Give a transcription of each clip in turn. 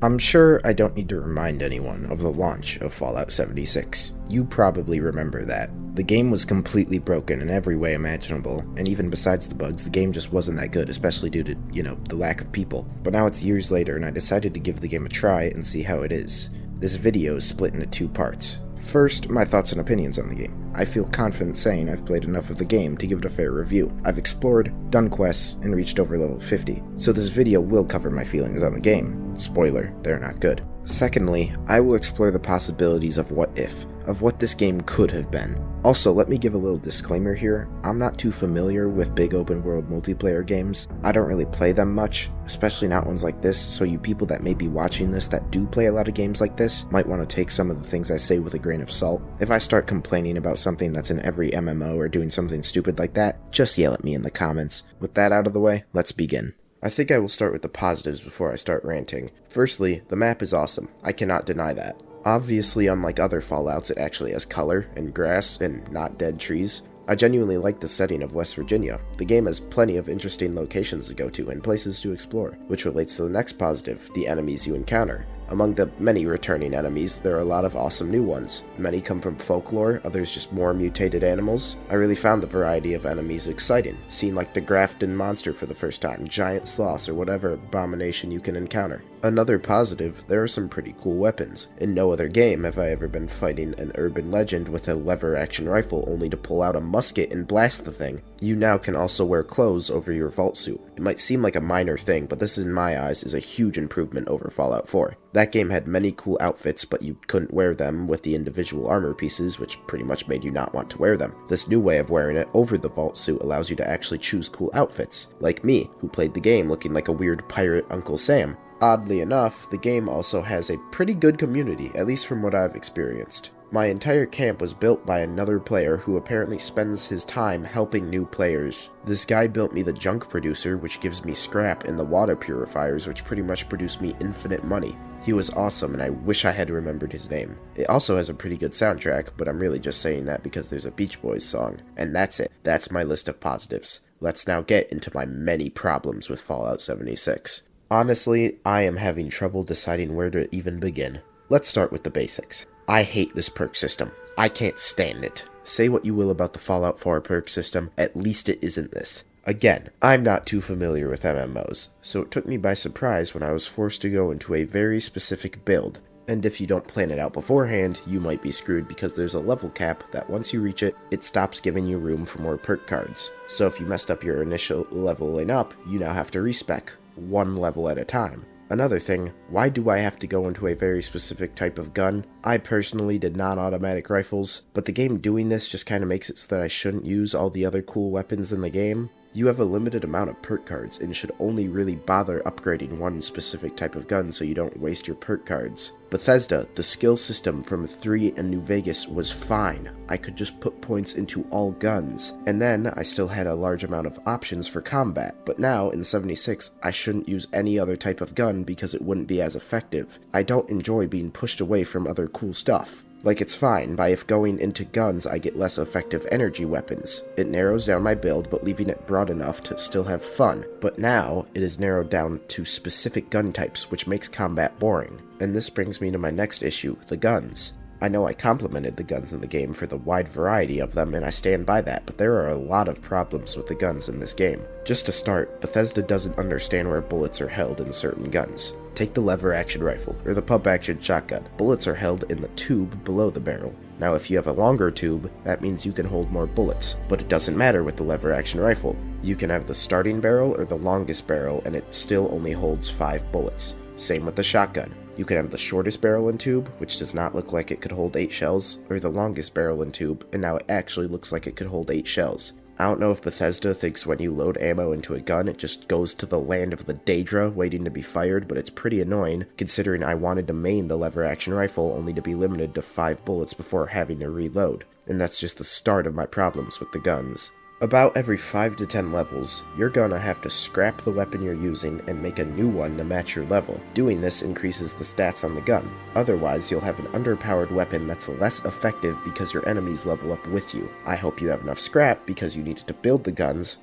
I'm sure I don't need to remind anyone of the launch of Fallout 76. You probably remember that. The game was completely broken in every way imaginable, and even besides the bugs, the game just wasn't that good, especially due to, the lack of people. But now it's years later, and I decided to give the game a try and see how it is. This video is split into two parts. First, my thoughts and opinions on the game. I feel confident saying I've played enough of the game to give it a fair review. I've explored, done quests, and reached over level 50, so this video will cover my feelings on the game. Spoiler, they're not good. Secondly, I will explore the possibilities of what if, of what this game could have been. Also, let me give a little disclaimer here. I'm not too familiar with big open world multiplayer games. I don't really play them much, especially not ones like this, so you people that may be watching this that do play a lot of games like this might want to take some of the things I say with a grain of salt. If I start complaining about something that's in every MMO or doing something stupid like that, just yell at me in the comments. With that out of the way, let's begin. I think I will start with the positives before I start ranting. Firstly, the map is awesome. I cannot deny that. Obviously, unlike other Fallouts, it actually has color and grass and not dead trees. I genuinely like the setting of West Virginia. The game has plenty of interesting locations to go to and places to explore, which relates to the next positive, the enemies you encounter. Among the many returning enemies, there are a lot of awesome new ones. Many come from folklore, others just more mutated animals. I really found the variety of enemies exciting, seeing like the Grafton monster for the first time, giant sloths, or whatever abomination you can encounter. Another positive, there are some pretty cool weapons. In no other game have I ever been fighting an urban legend with a lever-action rifle only to pull out a musket and blast the thing. You now can also wear clothes over your vault suit. It might seem like a minor thing, but this in my eyes is a huge improvement over Fallout 4. That game had many cool outfits, but you couldn't wear them with the individual armor pieces, which pretty much made you not want to wear them. This new way of wearing it over the vault suit allows you to actually choose cool outfits, like me, who played the game looking like a weird pirate Uncle Sam. Oddly enough, the game also has a pretty good community, at least from what I've experienced. My entire camp was built by another player who apparently spends his time helping new players. This guy built me the junk producer, which gives me scrap, and the water purifiers, which pretty much produce me infinite money. He was awesome, and I wish I had remembered his name. It also has a pretty good soundtrack, but I'm really just saying that because there's a Beach Boys song. And that's it. That's my list of positives. Let's now get into my many problems with Fallout 76. Honestly, I am having trouble deciding where to even begin. Let's start with the basics. I hate this perk system. I can't stand it. Say what you will about the Fallout 4 perk system, at least it isn't this. Again, I'm not too familiar with MMOs, so it took me by surprise when I was forced to go into a very specific build. And if you don't plan it out beforehand, you might be screwed because there's a level cap that once you reach it, it stops giving you room for more perk cards. So if you messed up your initial leveling up, you now have to respec, one level at a time. Another thing, why do I have to go into a very specific type of gun? I personally did non-automatic rifles, but the game doing this just kinda makes it so that I shouldn't use all the other cool weapons in the game. You have a limited amount of perk cards and should only really bother upgrading one specific type of gun so you don't waste your perk cards. Bethesda, the skill system from 3 and New Vegas was fine. I could just put points into all guns, and then I still had a large amount of options for combat. But now, in 76, I shouldn't use any other type of gun because it wouldn't be as effective. I don't enjoy being pushed away from other cool stuff. Like, it's fine by if going into guns I get less effective energy weapons. It narrows down my build, but leaving it broad enough to still have fun. But now, it is narrowed down to specific gun types, which makes combat boring. And this brings me to my next issue, the guns. I know I complimented the guns in the game for the wide variety of them, and I stand by that, but there are a lot of problems with the guns in this game. Just to start, Bethesda doesn't understand where bullets are held in certain guns. Take the lever-action rifle, or the pump-action shotgun. Bullets are held in the tube below the barrel. Now if you have a longer tube, that means you can hold more bullets, but it doesn't matter with the lever-action rifle. You can have the starting barrel or the longest barrel, and it still only holds 5 bullets. Same with the shotgun. You can have the shortest barrel and tube, which does not look like it could hold 8 shells, or the longest barrel and tube, and now it actually looks like it could hold 8 shells. I don't know if Bethesda thinks when you load ammo into a gun, it just goes to the land of the Daedra waiting to be fired, but it's pretty annoying, considering I wanted to main the lever-action rifle only to be limited to 5 bullets before having to reload. And that's just the start of my problems with the guns. About every 5 to 10 levels, you're gonna have to scrap the weapon you're using and make a new one to match your level. Doing this increases the stats on the gun. Otherwise, you'll have an underpowered weapon that's less effective because your enemies level up with you. I hope you have enough scrap because you needed to build the guns,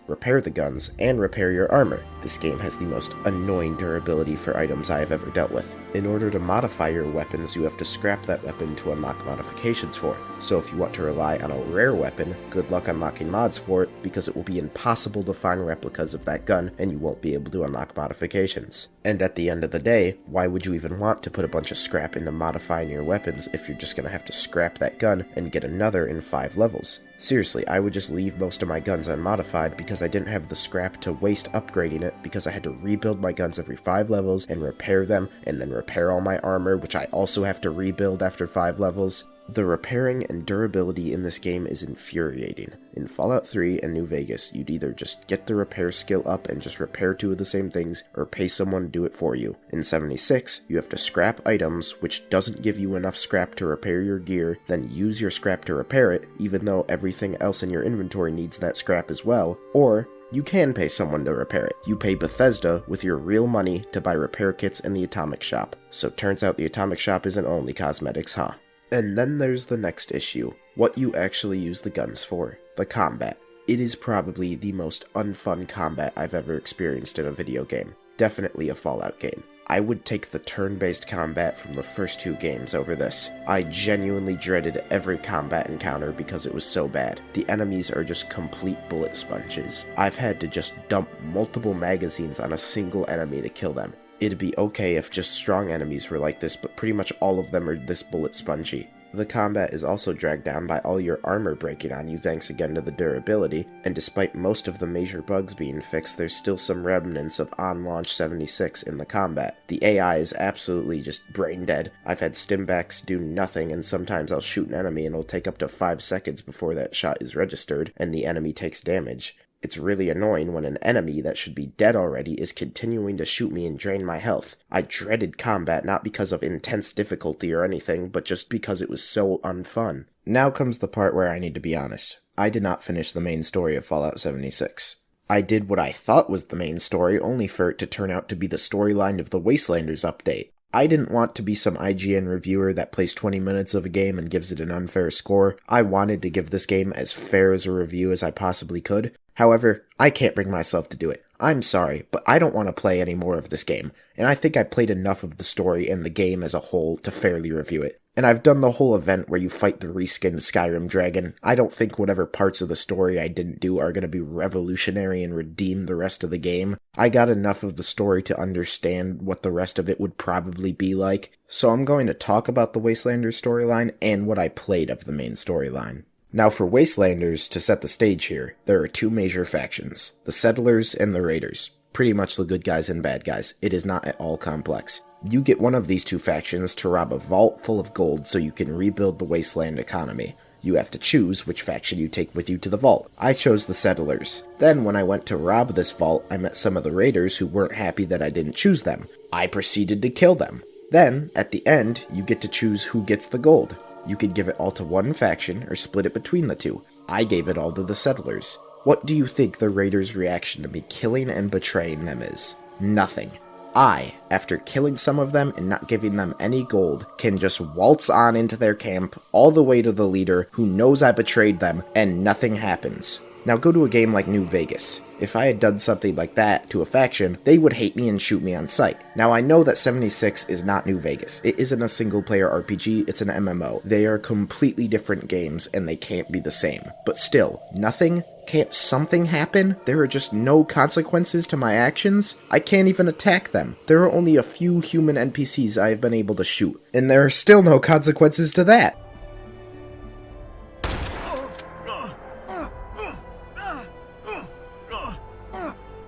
and repair your armor. This game has the most annoying durability for items I have ever dealt with. In order to modify your weapons, you have to scrap that weapon to unlock modifications for it. So if you want to rely on a rare weapon, good luck unlocking mods for it, because it will be impossible to find replicas of that gun, and you won't be able to unlock modifications. And at the end of the day, why would you even want to put a bunch of scrap into modifying your weapons if you're just gonna have to scrap that gun and get another in 5 levels? Seriously, I would just leave most of my guns unmodified because I didn't have the scrap to waste upgrading it, because I had to rebuild my guns every 5 levels and repair them, and then repair all my armor, which I also have to rebuild after 5 levels. The repairing and durability in this game is infuriating. In Fallout 3 and New Vegas, you'd either just get the repair skill up and just repair 2 of the same things, or pay someone to do it for you. In 76, you have to scrap items, which doesn't give you enough scrap to repair your gear, then use your scrap to repair it, even though everything else in your inventory needs that scrap as well, or you can pay someone to repair it. You pay Bethesda with your real money to buy repair kits in the Atomic Shop. So turns out the Atomic Shop isn't only cosmetics, huh? And then there's the next issue, what you actually use the guns for, the combat. It is probably the most unfun combat I've ever experienced in a video game, definitely a Fallout game. I would take the turn-based combat from the first 2 games over this. I genuinely dreaded every combat encounter because it was so bad. The enemies are just complete bullet sponges. I've had to just dump multiple magazines on a single enemy to kill them. It'd be okay if just strong enemies were like this, but pretty much all of them are this bullet spongy. The combat is also dragged down by all your armor breaking on you thanks again to the durability, and despite most of the major bugs being fixed, there's still some remnants of on-launch 76 in the combat. The AI is absolutely just brain dead. I've had stimbacks do nothing, and sometimes I'll shoot an enemy and it'll take up to 5 seconds before that shot is registered, and the enemy takes damage. It's really annoying when an enemy that should be dead already is continuing to shoot me and drain my health. I dreaded combat not because of intense difficulty or anything, but just because it was so unfun. Now comes the part where I need to be honest. I did not finish the main story of Fallout 76. I did what I thought was the main story, only for it to turn out to be the storyline of the Wastelanders update. I didn't want to be some IGN reviewer that plays 20 minutes of a game and gives it an unfair score. I wanted to give this game as fair as a review as I possibly could. However, I can't bring myself to do it. I'm sorry, but I don't want to play any more of this game, and I think I played enough of the story and the game as a whole to fairly review it. And I've done the whole event where you fight the reskinned Skyrim dragon. I don't think whatever parts of the story I didn't do are going to be revolutionary and redeem the rest of the game. I got enough of the story to understand what the rest of it would probably be like, so I'm going to talk about the Wastelanders storyline and what I played of the main storyline. Now for Wastelanders, to set the stage here, there are 2 major factions, the Settlers and the Raiders. Pretty much the good guys and bad guys. It is not at all complex. You get one of these 2 factions to rob a vault full of gold so you can rebuild the wasteland economy. You have to choose which faction you take with you to the vault. I chose the Settlers. Then when I went to rob this vault, I met some of the Raiders who weren't happy that I didn't choose them. I proceeded to kill them. Then, at the end, you get to choose who gets the gold. You could give it all to one faction or split it between the 2. I gave it all to the Settlers. What do you think the Raiders' reaction to me killing and betraying them is? Nothing. I, after killing some of them and not giving them any gold, can just waltz on into their camp all the way to the leader who knows I betrayed them, and nothing happens. Now go to a game like New Vegas. If I had done something like that to a faction, they would hate me and shoot me on sight. Now I know that 76 is not New Vegas. It isn't a single player RPG, it's an MMO. They are completely different games and they can't be the same. But still, nothing? Can't something happen? There are just no consequences to my actions? I can't even attack them. There are only a few human NPCs I have been able to shoot, and there are still no consequences to that.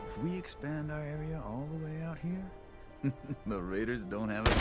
If we expand our area all the way out here, the Raiders don't have it.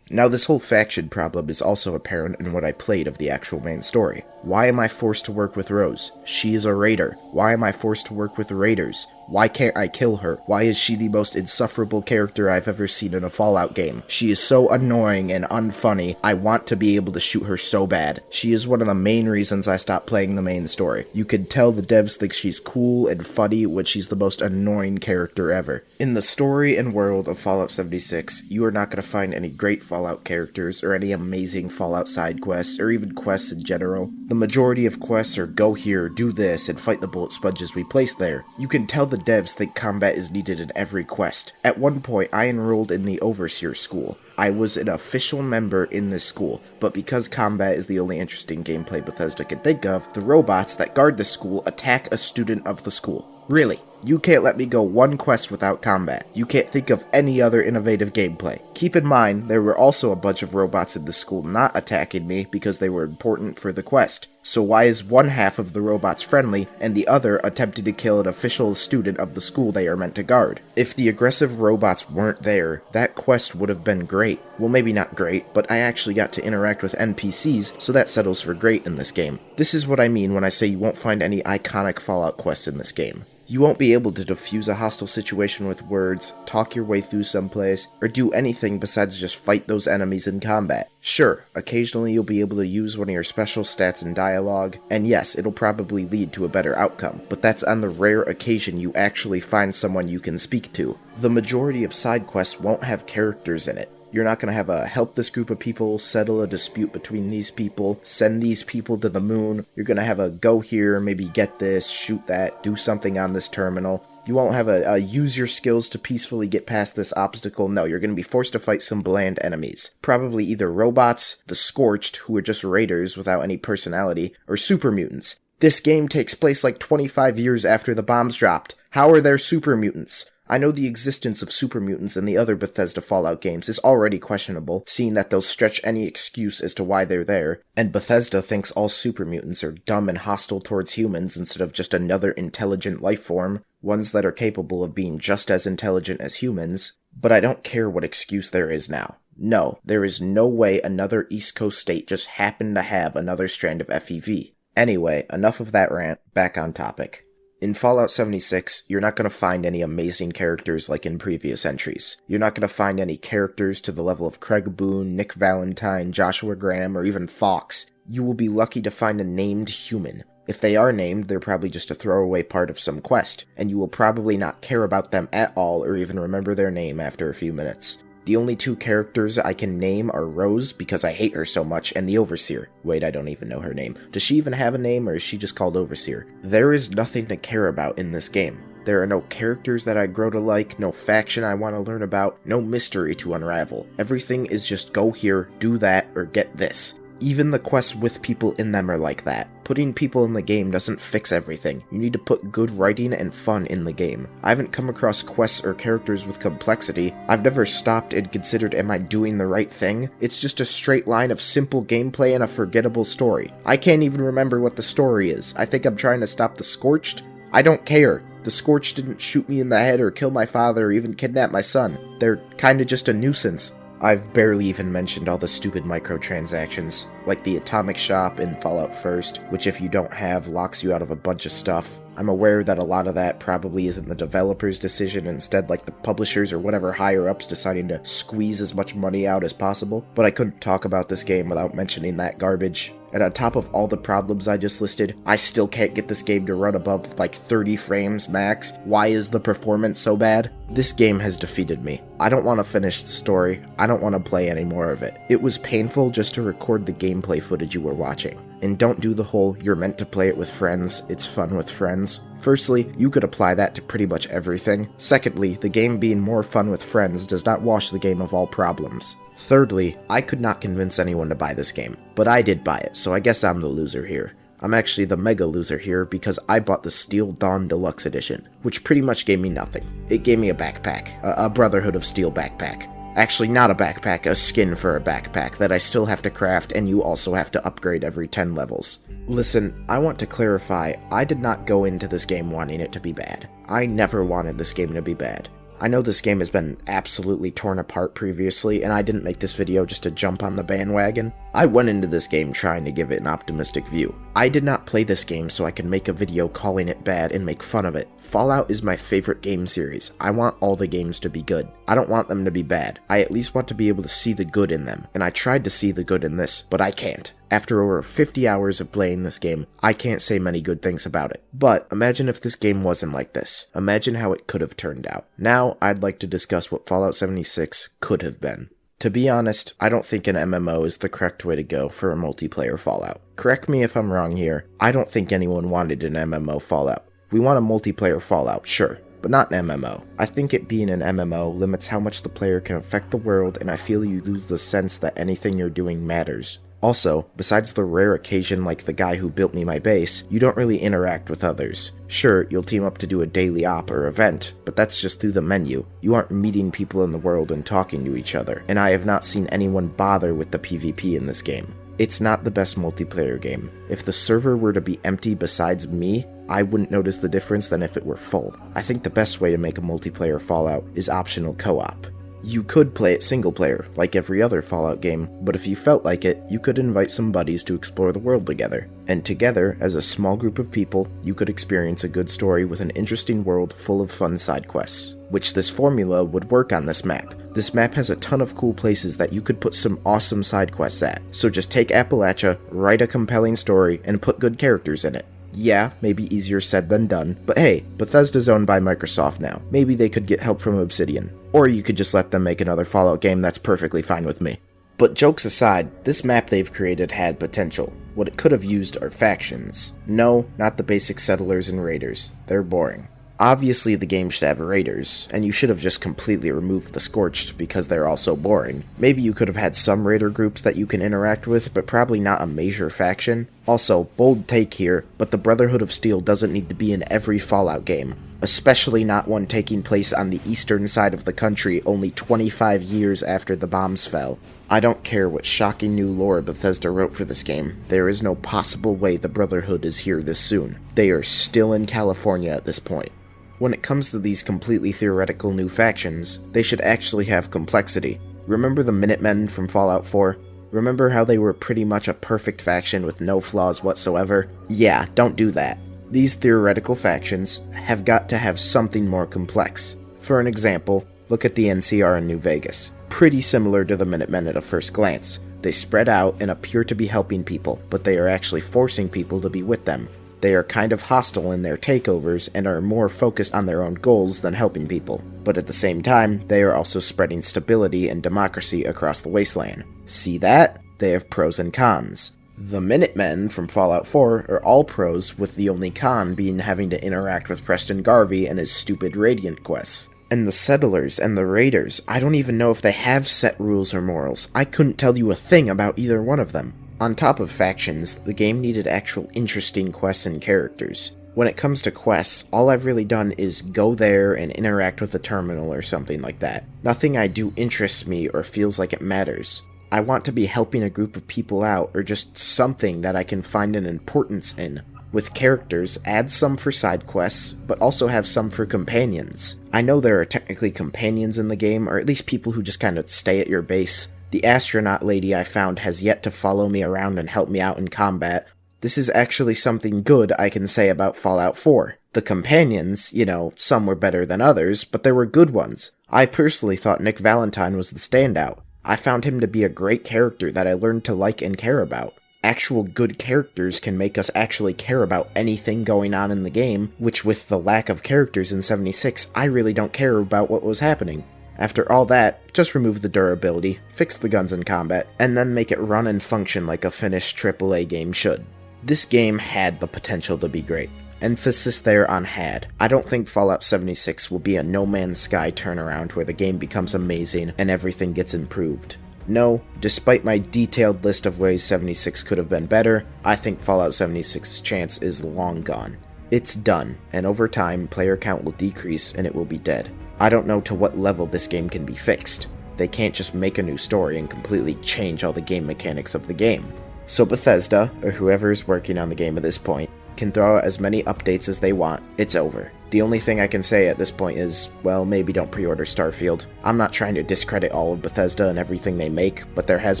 Now this whole faction problem is also apparent in what I played of the actual main story. Why am I forced to work with Rose? She is a raider. Why am I forced to work with raiders? Why can't I kill her? Why is she the most insufferable character I've ever seen in a Fallout game? She is so annoying and unfunny, I want to be able to shoot her so bad. She is one of the main reasons I stopped playing the main story. You can tell the devs think she's cool and funny when she's the most annoying character ever. In the story and world of Fallout 76, you are not going to find any great Fallout characters or any amazing Fallout side quests or even quests in general. The majority of quests are go here, do this, and fight the bullet sponges we placed there. You can tell the devs think combat is needed in every quest. At one point, I enrolled in the Overseer School. I was an official member in this school, but because combat is the only interesting gameplay Bethesda can think of, the robots that guard the school attack a student of the school. Really, you can't let me go one quest without combat. You can't think of any other innovative gameplay. Keep in mind, there were also a bunch of robots in the school not attacking me because they were important for the quest. So why is one half of the robots friendly and the other attempting to kill an official student of the school they are meant to guard? If the aggressive robots weren't there, that quest would have been great. Well, maybe not great, but I actually got to interact with NPCs, so that settles for great in this game. This is what I mean when I say you won't find any iconic Fallout quests in this game. You won't be able to defuse a hostile situation with words, talk your way through someplace, or do anything besides just fight those enemies in combat. Sure, occasionally you'll be able to use one of your special stats in dialogue, and yes, it'll probably lead to a better outcome, but that's on the rare occasion you actually find someone you can speak to. The majority of side quests won't have characters in it. You're not going to have a help this group of people, settle a dispute between these people, send these people to the moon. You're going to have a go here, maybe get this, shoot that, do something on this terminal. You won't have a use your skills to peacefully get past this obstacle. No, you're going to be forced to fight some bland enemies. Probably either robots, the Scorched, who are just raiders without any personality, or super mutants. This game takes place like 25 years after the bombs dropped. How are there super mutants? I know the existence of super mutants in the other Bethesda Fallout games is already questionable, seeing that they'll stretch any excuse as to why they're there, and Bethesda thinks all super mutants are dumb and hostile towards humans instead of just another intelligent life form, ones that are capable of being just as intelligent as humans, but I don't care what excuse there is now. No, there is no way another East Coast state just happened to have another strand of FEV. Anyway, enough of that rant, back on topic. In Fallout 76, you're not going to find any amazing characters like in previous entries. You're not going to find any characters to the level of Craig Boone, Nick Valentine, Joshua Graham, or even Fox. You will be lucky to find a named human. If they are named, they're probably just a throwaway part of some quest, and you will probably not care about them at all or even remember their name after a few minutes. The only two characters I can name are Rose, because I hate her so much, and the Overseer. Wait, I don't even know her name. Does she even have a name, or is she just called Overseer? There is nothing to care about in this game. There are no characters that I grow to like, no faction I want to learn about, no mystery to unravel. Everything is just go here, do that, or get this. Even the quests with people in them are like that. Putting people in the game doesn't fix everything. You need to put good writing and fun in the game. I haven't come across quests or characters with complexity. I've never stopped and considered, am I doing the right thing? It's just a straight line of simple gameplay and a forgettable story. I can't even remember what the story is. I think I'm trying to stop the Scorched. I don't care. The Scorched didn't shoot me in the head or kill my father or even kidnap my son. They're kinda just a nuisance. I've barely even mentioned all the stupid microtransactions, like the Atomic Shop in Fallout First, which if you don't have, locks you out of a bunch of stuff. I'm aware that a lot of that probably isn't the developer's decision, instead like the publishers or whatever higher-ups deciding to squeeze as much money out as possible, but I couldn't talk about this game without mentioning that garbage. And on top of all the problems I just listed, I still can't get this game to run above like 30 frames max. Why is the performance so bad? This game has defeated me. I don't want to finish the story. I don't want to play any more of it. It was painful just to record the gameplay footage you were watching. And don't do the whole, you're meant to play it with friends, it's fun with friends. Firstly, you could apply that to pretty much everything. Secondly, the game being more fun with friends does not wash the game of all problems. Thirdly, I could not convince anyone to buy this game, but I did buy it, so I guess I'm the loser here. I'm actually the mega loser here because I bought the Steel Dawn Deluxe Edition, which pretty much gave me nothing. It gave me a backpack, a Brotherhood of Steel backpack. Actually, not a backpack, a skin for a backpack that I still have to craft and you also have to upgrade every 10 levels. Listen, I want to clarify, I did not go into this game wanting it to be bad. I never wanted this game to be bad. I know this game has been absolutely torn apart previously, and I didn't make this video just to jump on the bandwagon. I went into this game trying to give it an optimistic view. I did not play this game so I could make a video calling it bad and make fun of it. Fallout is my favorite game series. I want all the games to be good. I don't want them to be bad. I at least want to be able to see the good in them, and I tried to see the good in this, but I can't. After over 50 hours of playing this game, I can't say many good things about it. But imagine if this game wasn't like this. Imagine how it could have turned out. Now, I'd like to discuss what Fallout 76 could have been. To be honest, I don't think an MMO is the correct way to go for a multiplayer Fallout. Correct me if I'm wrong here, I don't think anyone wanted an MMO Fallout. We want a multiplayer Fallout, sure. but not an MMO. I think it being an MMO limits how much the player can affect the world, and I feel you lose the sense that anything you're doing matters. Also, besides the rare occasion like the guy who built me my base, you don't really interact with others. Sure, you'll team up to do a daily op or event, but that's just through the menu. You aren't meeting people in the world and talking to each other, and I have not seen anyone bother with the PvP in this game. It's not the best multiplayer game. If the server were to be empty besides me, I wouldn't notice the difference than if it were full. I think the best way to make a multiplayer Fallout is optional co-op. You could play it single player, like every other Fallout game, but if you felt like it, you could invite some buddies to explore the world together. And together, as a small group of people, you could experience a good story with an interesting world full of fun side quests. Which this formula would work on this map. This map has a ton of cool places that you could put some awesome side quests at. So just take Appalachia, write a compelling story, and put good characters in it. Yeah, maybe easier said than done, but hey, Bethesda's owned by Microsoft now. Maybe they could get help from Obsidian. Or you could just let them make another Fallout game, that's perfectly fine with me. But jokes aside, this map they've created had potential. What it could have used are factions. No, not the basic settlers and raiders. They're boring. Obviously the game should have raiders, and you should have just completely removed the Scorched because they're all so boring. Maybe you could have had some raider groups that you can interact with, but probably not a major faction. Also, bold take here, but the Brotherhood of Steel doesn't need to be in every Fallout game. Especially not one taking place on the eastern side of the country only 25 years after the bombs fell. I don't care what shocking new lore Bethesda wrote for this game, there is no possible way the Brotherhood is here this soon. They are still in California at this point. When it comes to these completely theoretical new factions, they should actually have complexity. Remember the Minutemen from Fallout 4? Remember how they were pretty much a perfect faction with no flaws whatsoever? Yeah, don't do that. These theoretical factions have got to have something more complex. For an example, look at the NCR in New Vegas. Pretty similar to the Minutemen at a first glance. They spread out and appear to be helping people, but they are actually forcing people to be with them. They are kind of hostile in their takeovers and are more focused on their own goals than helping people. But at the same time, they are also spreading stability and democracy across the wasteland. See that? They have pros and cons. The Minutemen from Fallout 4 are all pros, with the only con being having to interact with Preston Garvey and his stupid Radiant quests. And the Settlers and the Raiders, I don't even know if they have set rules or morals. I couldn't tell you a thing about either one of them. On top of factions, the game needed actual interesting quests and characters. When it comes to quests, all I've really done is go there and interact with a terminal or something like that. Nothing I do interests me or feels like it matters. I want to be helping a group of people out or just something that I can find an importance in. With characters, add some for side quests, but also have some for companions. I know there are technically companions in the game, or at least people who just kind of stay at your base. The astronaut lady I found has yet to follow me around and help me out in combat. This is actually something good I can say about Fallout 4. The companions, some were better than others, but there were good ones. I personally thought Nick Valentine was the standout. I found him to be a great character that I learned to like and care about. Actual good characters can make us actually care about anything going on in the game, which with the lack of characters in 76, I really don't care about what was happening. After all that, just remove the durability, fix the guns in combat, and then make it run and function like a finished AAA game should. This game had the potential to be great. Emphasis there on had. I don't think Fallout 76 will be a No Man's Sky turnaround where the game becomes amazing and everything gets improved. No, despite my detailed list of ways 76 could have been better, I think Fallout 76's chance is long gone. It's done, and over time, player count will decrease and it will be dead. I don't know to what level this game can be fixed. They can't just make a new story and completely change all the game mechanics of the game. So Bethesda, or whoever is working on the game at this point, can throw out as many updates as they want. It's over. The only thing I can say at this point is, well, maybe don't pre-order Starfield. I'm not trying to discredit all of Bethesda and everything they make, but there has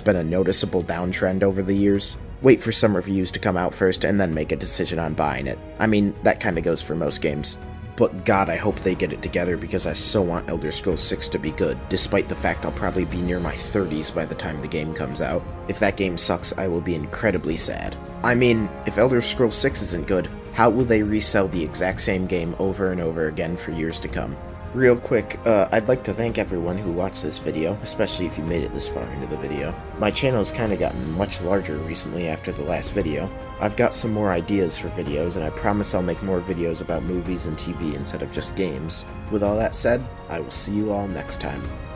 been a noticeable downtrend over the years. Wait for some reviews to come out first and then make a decision on buying it. I mean, that kinda goes for most games. But God, I hope they get it together because I so want Elder Scrolls 6 to be good, despite the fact I'll probably be near my 30s by the time the game comes out. If that game sucks, I will be incredibly sad. I mean, if Elder Scrolls 6 isn't good, how will they resell the exact same game over and over again for years to come? Real quick, I'd like to thank everyone who watched this video, especially if you made it this far into the video. My channel has kinda gotten much larger recently after the last video. I've got some more ideas for videos, and I promise I'll make more videos about movies and TV instead of just games. With all that said, I will see you all next time.